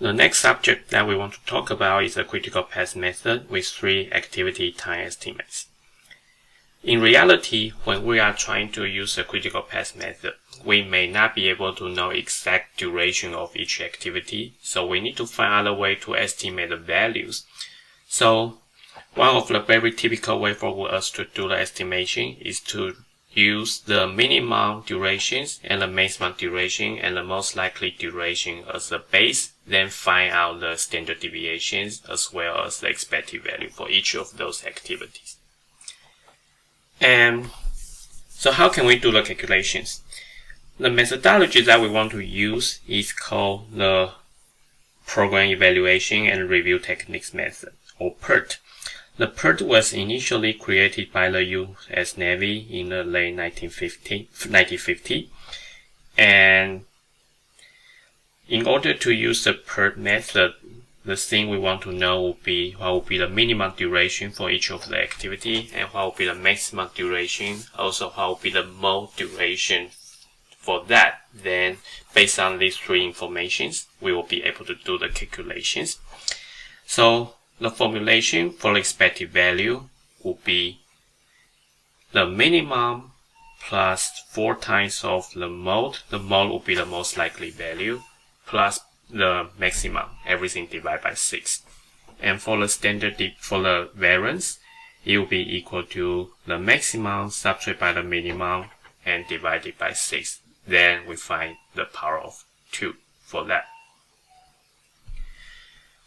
The next subject that we want to talk about is the critical path method with 3 activity time estimates. In reality, when we are trying to use the critical path method, we may not be able to know exact duration of each activity, so we need to find other way to estimate the values. So, one of the very typical way for us to do the estimation is to use the minimum durations and the maximum duration and the most likely duration as a base, then find out the standard deviations as well as the expected value for each of those activities. And so how can we do the calculations? The methodology that we want to use is called the Program Evaluation and Review Techniques method, or PERT. The PERT was initially created by the U.S. Navy in the late 1950, and in order to use the PERT method, the thing we want to know will be what will be the minimum duration for each of the activity and what will be the maximum duration, also what will be the mode duration for that. Then based on these 3 informations, we will be able to do the calculations. So the formulation for the expected value will be the minimum plus 4 times of the mode. The mode will be the most likely value plus the maximum, everything divided by 6. And for the standard for the variance, it will be equal to the maximum subtracted by the minimum and divided by 6. Then we find the power of 2 for that.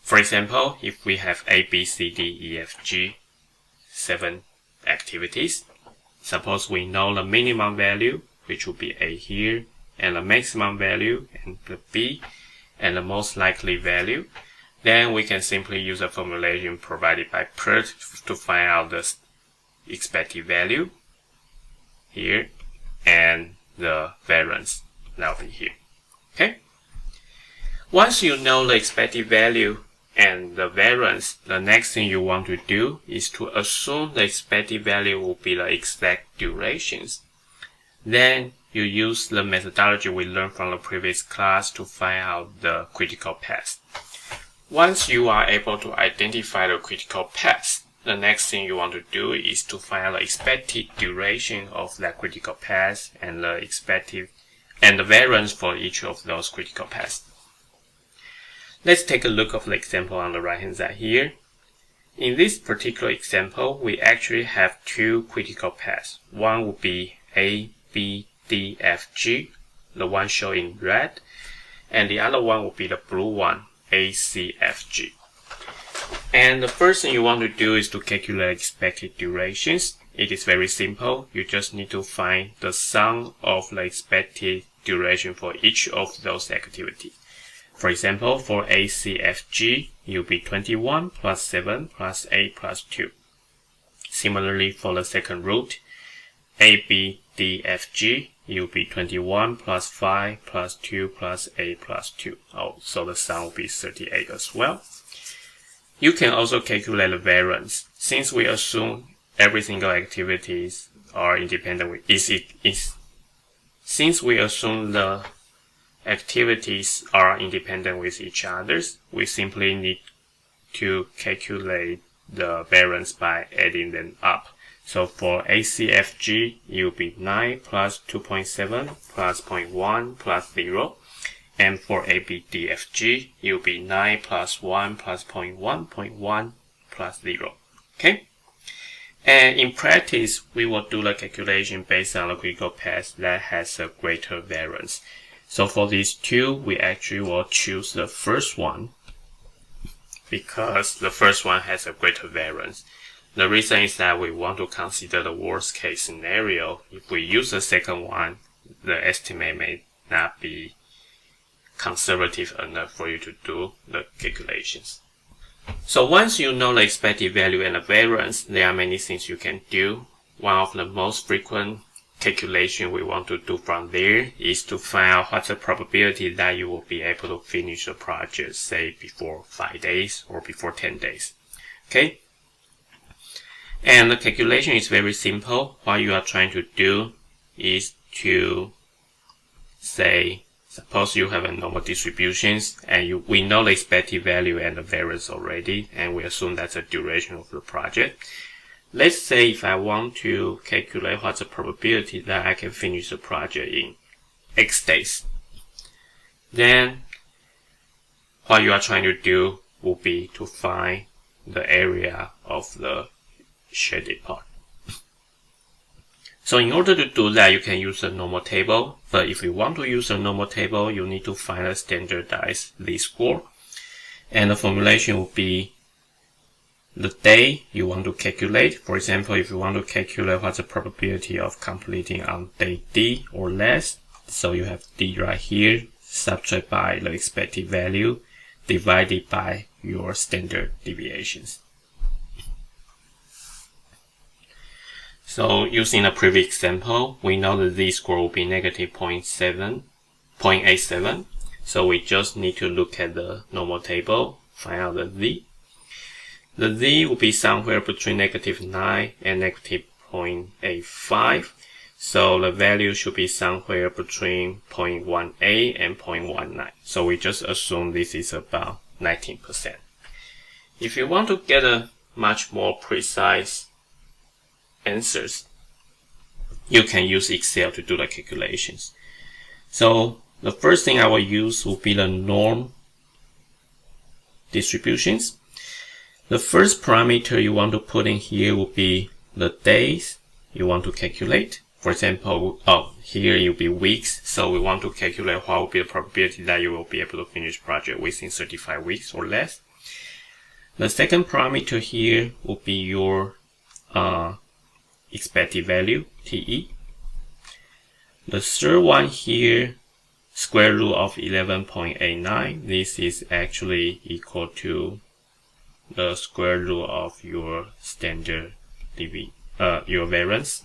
For example, if we have A, B, C, D, E, F, G, 7 activities, suppose we know the minimum value, which will be A here, and the maximum value, and the B, and the most likely value, then we can simply use a formulation provided by PERT to find out the expected value here and the variance that will be here. Okay. Once you know the expected value and the variance, the next thing you want to do is to assume the expected value will be the exact durations. Then you use the methodology we learned from the previous class to find out the critical path. Once you are able to identify the critical path, the next thing you want to do is to find out the expected duration of that critical path and the expected and the variance for each of those critical paths. Let's take a look at the example on the right hand side here. In this particular example, we actually have 2 critical paths. One will be A, B, D, F, G, the one shown in red, and the other one will be the blue one, A, C, F, G. And the first thing you want to do is to calculate expected durations. It is very simple. You just need to find the sum of the expected duration for each of those activities. For example, for A, C, F, G, it will be 21 plus 7 plus 8 plus 2. Similarly, for the second root, A, B, D, F, G, it will be 21 plus 5 plus 2 plus 8 plus 2. So the sum will be 38 as well. You can also calculate the variance. Since we assume every single activities are independent, since we assume the activities are independent with each other, we simply need to calculate the variance by adding them up. So for ACFG, it will be 9 plus 2.7 plus 0.1 plus 0. And for ABDFG, it will be 9 plus 1 plus 0.1 plus 0. Okay? And in practice, we will do the calculation based on the critical path that has a greater variance. So for these 2, we actually will choose the first one because the first one has a greater variance. The reason is that we want to consider the worst case scenario. If we use the second one, the estimate may not be conservative enough for you to do the calculations. So once you know the expected value and the variance, there are many things you can do. One of the most frequent calculation we want to do from there is to find out what's the probability that you will be able to finish the project, say before 5 days or before 10 days. Okay? And the calculation is very simple. What you are trying to do is to say Suppose you have a normal distributions and we know the expected value and the variance already, and we assume that's the duration of the project. Let's say if I want to calculate what's the probability that I can finish the project in X days, then what you are trying to do will be to find the area of the shaded part. So in order to do that, you can use a normal table, but if you want to use a normal table, you need to find a standardized z-score, and the formulation will be the day you want to calculate. For example, if you want to calculate what's the probability of completing on day D or less, so you have D right here, subtract by the expected value, divided by your standard deviations. So using the previous example, we know the z-score will be negative 0.87. So we just need to look at the normal table, find out the z. The z will be somewhere between negative 9 and negative 0.85. So the value should be somewhere between 0.18 and 0.19. So we just assume this is about 19%. If you want to get a much more precise answers, you can use Excel to do the calculations. So the first thing I will use will be the norm distributions. The first parameter you want to put in here will be the days you want to calculate. For example, here it will be weeks, so we want to calculate what will be the probability that you will be able to finish project within 35 weeks or less. The second parameter here will be your expected value, TE. The third one here, square root of 11.89. This is actually equal to the square root of your standard your variance.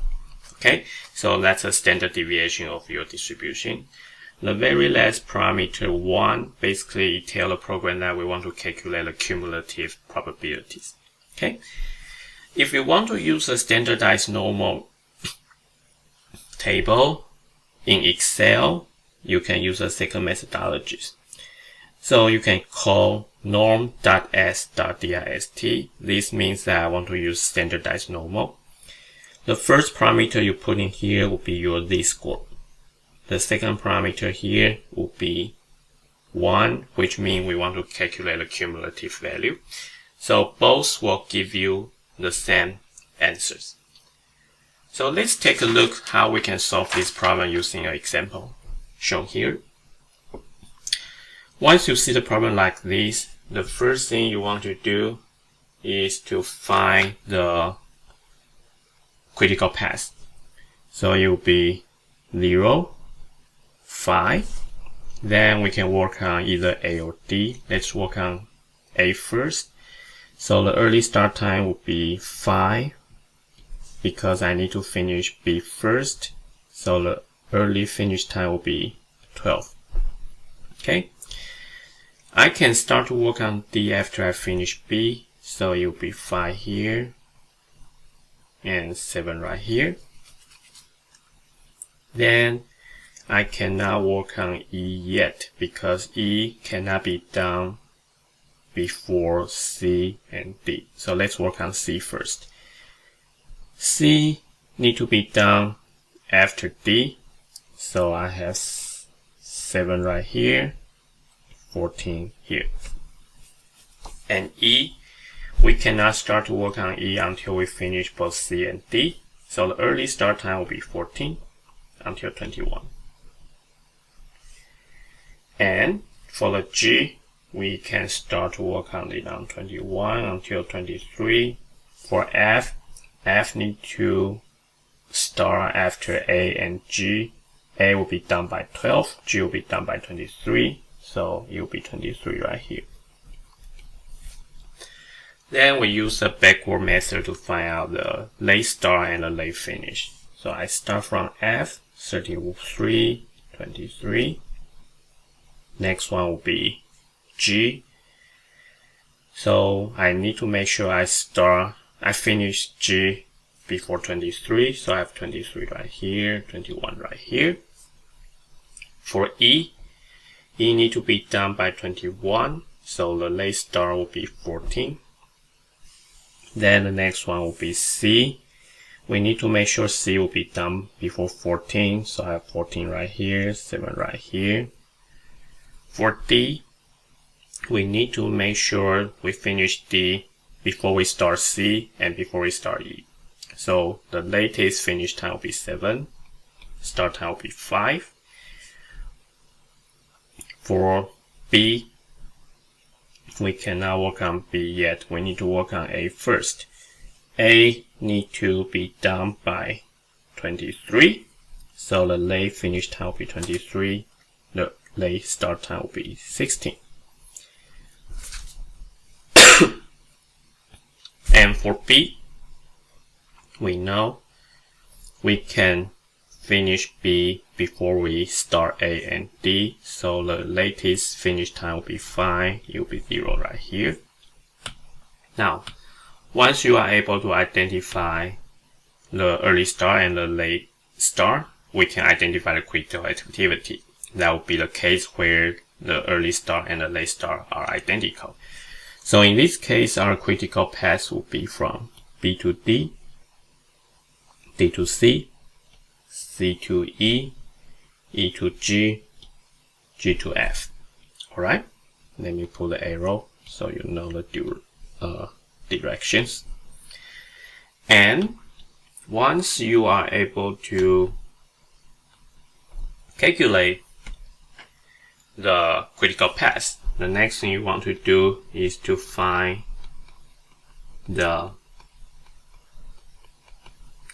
Okay, so that's a standard deviation of your distribution. The very last parameter 1, basically it tells the program that we want to calculate the cumulative probabilities. Okay, if you want to use a standardized normal table in Excel, you can use a second methodology. So you can call norm.s.dist. This means that I want to use standardized normal. The first parameter you put in here will be your z-score. The second parameter here will be 1, which means we want to calculate the cumulative value. So both will give you the same answers. So let's take a look how we can solve this problem using an example shown here. Once you see the problem like this, the first thing you want to do is to find the critical path. So it will be 0, 5. Then we can work on either A or D. Let's work on A first. So the early start time will be 5 because I need to finish B first. So the early finish time will be 12. Okay. I can start to work on D after I finish B. So it will be 5 here and 7 right here. Then I cannot work on E yet because E cannot be done before C and D. So let's work on C first. C need to be done after D. So I have 7 right here, 14 here. And E, we cannot start to work on E until we finish both C and D. So the early start time will be 14 until 21. And for the G, we can start to work on it on 21 until 23. For F, F need to start after A and G. A will be done by 12, G will be done by 23, so it will be 23 right here. Then we use a backward method to find out the late start and the late finish. So I start from F, 33, 23. Next one will be G. So I need to make sure I finish G before 23. So I have 23 right here, 21 right here. For E, E need to be done by 21, so the late start will be 14. Then the next one will be C. We need to make sure C will be done before 14, so I have 14 right here, 7 right here. For D, we need to make sure we finish D before we start C and before we start E. So the latest finish time will be 7, start time will be 5. For B, we cannot work on B yet. We need to work on A first. A need to be done by 23. So the late finish time will be 23. The late start time will be 16. And for B, we know we can finish B before we start A and D, so the latest finish time will be 5, it will be 0 right here. Now, once you are able to identify the early start and the late start, we can identify the critical activity. That will be the case where the early start and the late start are identical. So in this case, our critical path will be from B to D, D to C, C to E, E to G, G to F. Alright, let me put the arrow so you know the directions. And once you are able to calculate the critical path, the next thing you want to do is to find the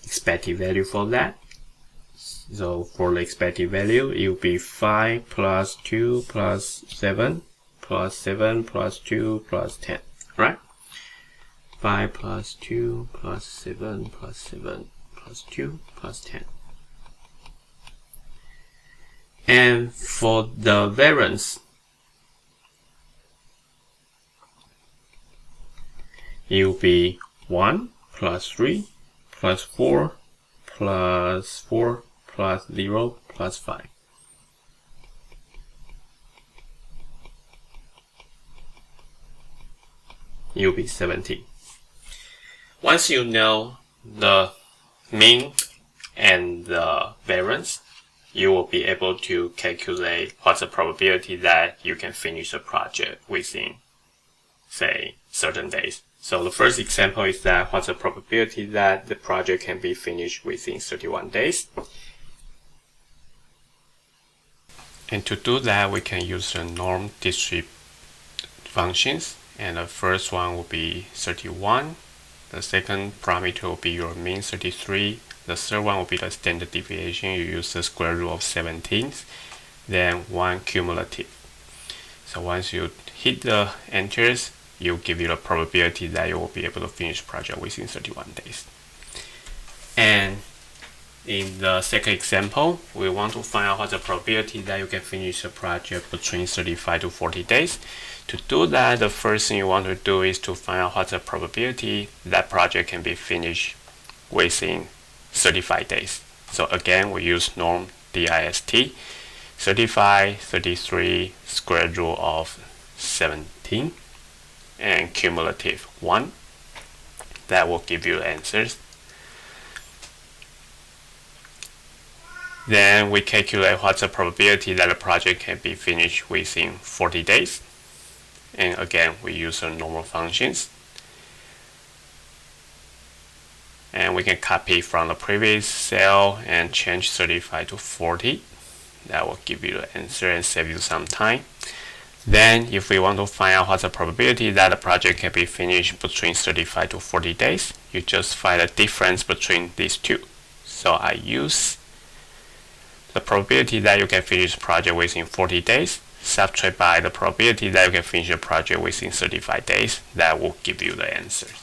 expected value for that. So for the expected value, it will be 5 plus 2 plus 7 plus 7 plus 2 plus 10, right? 5 plus 2 plus 7 plus 7 plus 2 plus 10. And for the variance, it will be 1 plus 3 plus 4 plus 4 plus 0 plus 5. It will be 17. Once you know the mean and the variance, you will be able to calculate what's the probability that you can finish a project within, say, certain days. So the first example is that what's the probability that the project can be finished within 31 days. And to do that, we can use the norm distribute functions. And the first one will be 31. The second parameter will be your mean, 33. The third one will be the standard deviation. You use the square root of 17. Then 1 cumulative. So once you hit the enters, it will give you the probability that you will be able to finish the project within 31 days. And in the second example, we want to find out what's the probability that you can finish a project between 35 to 40 days. To do that, the first thing you want to do is to find out what's the probability that project can be finished within 35 days. So again, we use norm dist, 35, 33, square root of 17, and cumulative 1. That will give you the answers. Then we calculate what's the probability that a project can be finished within 40 days. And again, we use the normal functions. And we can copy from the previous cell and change 35 to 40. That will give you the answer and save you some time. Then, if we want to find out what's the probability that a project can be finished between 35 to 40 days, you just find the difference between these two. So I use the probability that you can finish the project within 40 days, subtract by the probability that you can finish the project within 35 days. That will give you the answers.